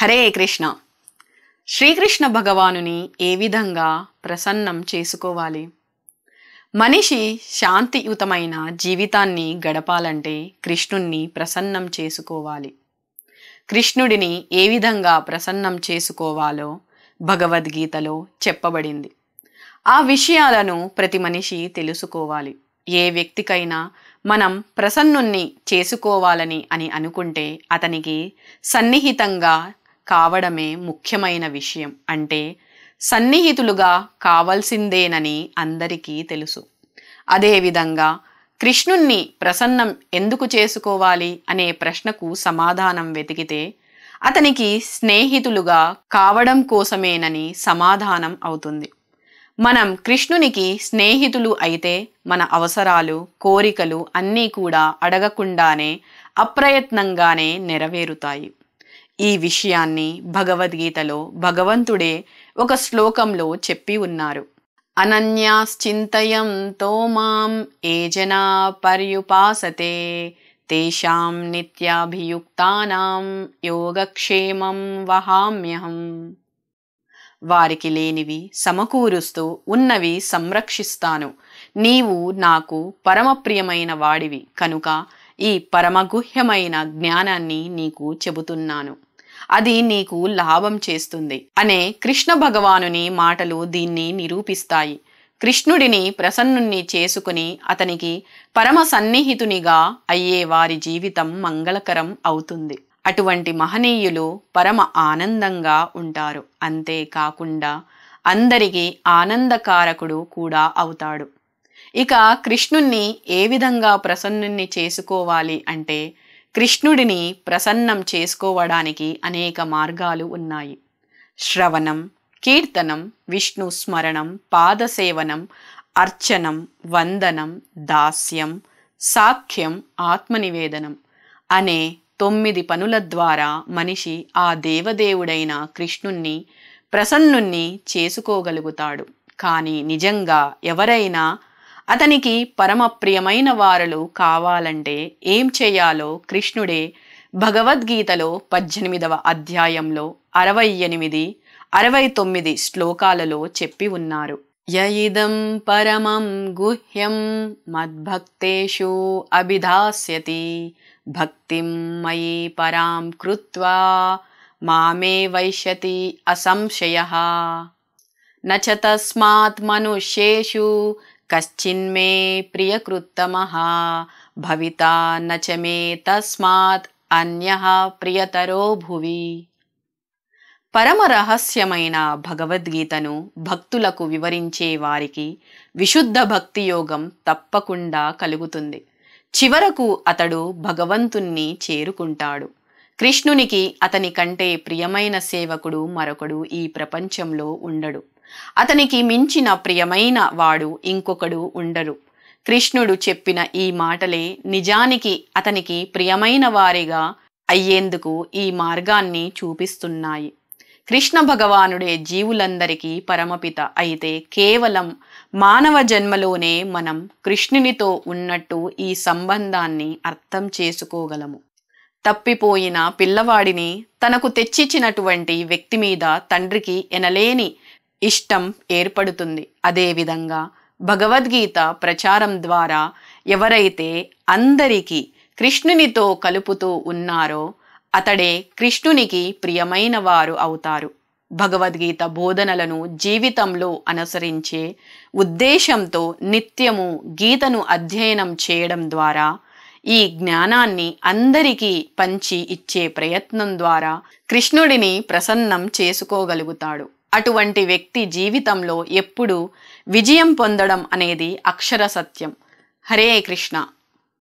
హరే కృష్ణ. శ్రీకృష్ణ భగవానుని ఏ విధంగా ప్రసన్నం చేసుకోవాలి? మనిషి శాంతియుతమైన జీవితాన్ని గడపాలంటే కృష్ణుణ్ణి ప్రసన్నం చేసుకోవాలి. కృష్ణుడిని ఏ విధంగా ప్రసన్నం చేసుకోవాలో భగవద్గీతలో చెప్పబడింది. ఆ విషయాలను ప్రతి మనిషి తెలుసుకోవాలి. ఏ వ్యక్తికైనా మనం ప్రసన్నుణ్ణి చేసుకోవాలని అనుకుంటే అతనికి సన్నిహితంగా కావడమే ముఖ్యమైన విషయం. అంటే సన్నిహితులుగా కావాల్సిందేనని అందరికీ తెలుసు. అదేవిధంగా కృష్ణుణ్ణి ప్రసన్నం ఎందుకు చేసుకోవాలి అనే ప్రశ్నకు సమాధానం వెతికితే అతనికి స్నేహితులుగా కావడం కోసమేనని సమాధానం అవుతుంది. మనం కృష్ణునికి స్నేహితులు అయితే మన అవసరాలు, కోరికలు అన్నీ కూడా అడగకుండానే అప్రయత్నంగానే నెరవేరుతాయి. ఈ విషయాన్ని భగవద్గీతలో భగవంతుడే ఒక శ్లోకంలో చెప్పి ఉన్నారు. అనన్యాశ్చింతయంతో మాం ఏ జనా పర్యుపాసతే తేషాం నిత్యాభియుక్తానాం యోగక్షేమం వహామ్యహం. వారికి లేనివి సమకూరుస్తూ ఉన్నవి సంరక్షిస్తాను. నీవు నాకు పరమప్రియమైన వాడివి కనుక ఈ పరమగుహ్యమైన జ్ఞానాన్ని నీకు చెబుతున్నాను. అది నీకు లాభం చేస్తుంది అనే కృష్ణ భగవానుని మాటలు దీన్ని నిరూపిస్తాయి. కృష్ణుడిని ప్రసన్నుణ్ణి చేసుకుని అతనికి పరమ సన్నిహితునిగా అయ్యే వారి జీవితం మంగళకరం అవుతుంది. అటువంటి మహనీయులు పరమ ఆనందంగా ఉంటారు. అంతేకాకుండా అందరికీ ఆనందకారకుడు కూడా అవుతాడు. ఇక కృష్ణుణ్ణి ఏ విధంగా ప్రసన్నుణ్ణి చేసుకోవాలి అంటే కృష్ణుడిని ప్రసన్నం చేసుకోవడానికి అనేక మార్గాలు ఉన్నాయి. శ్రవణం, కీర్తనం, విష్ణు స్మరణం, పాదసేవనం, అర్చనం, వందనం, దాస్యం, సాఖ్యం, ఆత్మనివేదనం అనే 9 పనుల ద్వారా మనిషి ఆ దేవదేవుడైన కృష్ణుణ్ణి ప్రసన్నుణ్ణి చేసుకోగలుగుతాడు. కానీ నిజంగా ఎవరైనా అతనికి పరమ ప్రియమైన వారలు కావాలంటే ఏం చేయాలో కృష్ణుడే భగవద్గీతలో 18వ అధ్యాయంలో 68, 69 శ్లోకాలలో చెప్పి ఉన్నారు. యయిదం పరమం గుహ్యం మద్భక్తేషు అభిధాస్యతి భక్తిం మయి పరాం కృత్వా మామే వైష్యతి అసంశయః నచ తస్మాత్ మనుష్యేషు కశ్చిన్మే ప్రియకృత్తమః భవితా నచ మే తస్మాత్ అన్యః ప్రియతరో భువి. పరమ రహస్యమైన భగవద్గీతను భక్తులకు వివరించే వారికి విశుద్ధ భక్తి యోగం తప్పకుండా కలుగుతుంది. చివరకు అతడు భగవంతుణ్ణి చేరుకుంటాడు. కృష్ణునికి అతని కంటే ప్రియమైన సేవకుడు మరొకడు ఈ ప్రపంచంలో ఉండడు. అతనికి మించిన ప్రియమైన వాడు ఇంకొకడు ఉండరు. కృష్ణుడు చెప్పిన ఈ మాటలే నిజానికి అతనికి ప్రియమైన వారిగా అయ్యేందుకు ఈ మార్గాన్ని చూపిస్తున్నాయి. కృష్ణ భగవానుడే జీవులందరికీ పరమపిత అయితే కేవలం మానవ జన్మలోనే మనం కృష్ణునితో ఉన్నట్టు ఈ సంబంధాన్ని అర్థం చేసుకోగలము. తప్పిపోయిన పిల్లవాడిని తనకు తెచ్చిచ్చినటువంటి వ్యక్తి మీద తండ్రికి ఎనలేని ఇష్టం ఏర్పడుతుంది. అదేవిధంగా భగవద్గీత ప్రచారం ద్వారా ఎవరైతే అందరికీ కృష్ణునితో కలుపుతూ ఉన్నారో అతడే కృష్ణునికి ప్రియమైన వారు అవుతారు. భగవద్గీత బోధనలను జీవితంలో అనుసరించే ఉద్దేశంతో నిత్యము గీతను అధ్యయనం చేయడం ద్వారా ఈ జ్ఞానాన్ని అందరికీ పంచి ఇచ్చే ప్రయత్నం ద్వారా కృష్ణుడిని ప్రసన్నం చేసుకోగలుగుతాడు. అటువంటి వ్యక్తి జీవితంలో ఎప్పుడూ విజయం పొందడం అనేది అక్షర సత్యం. హరే కృష్ణ.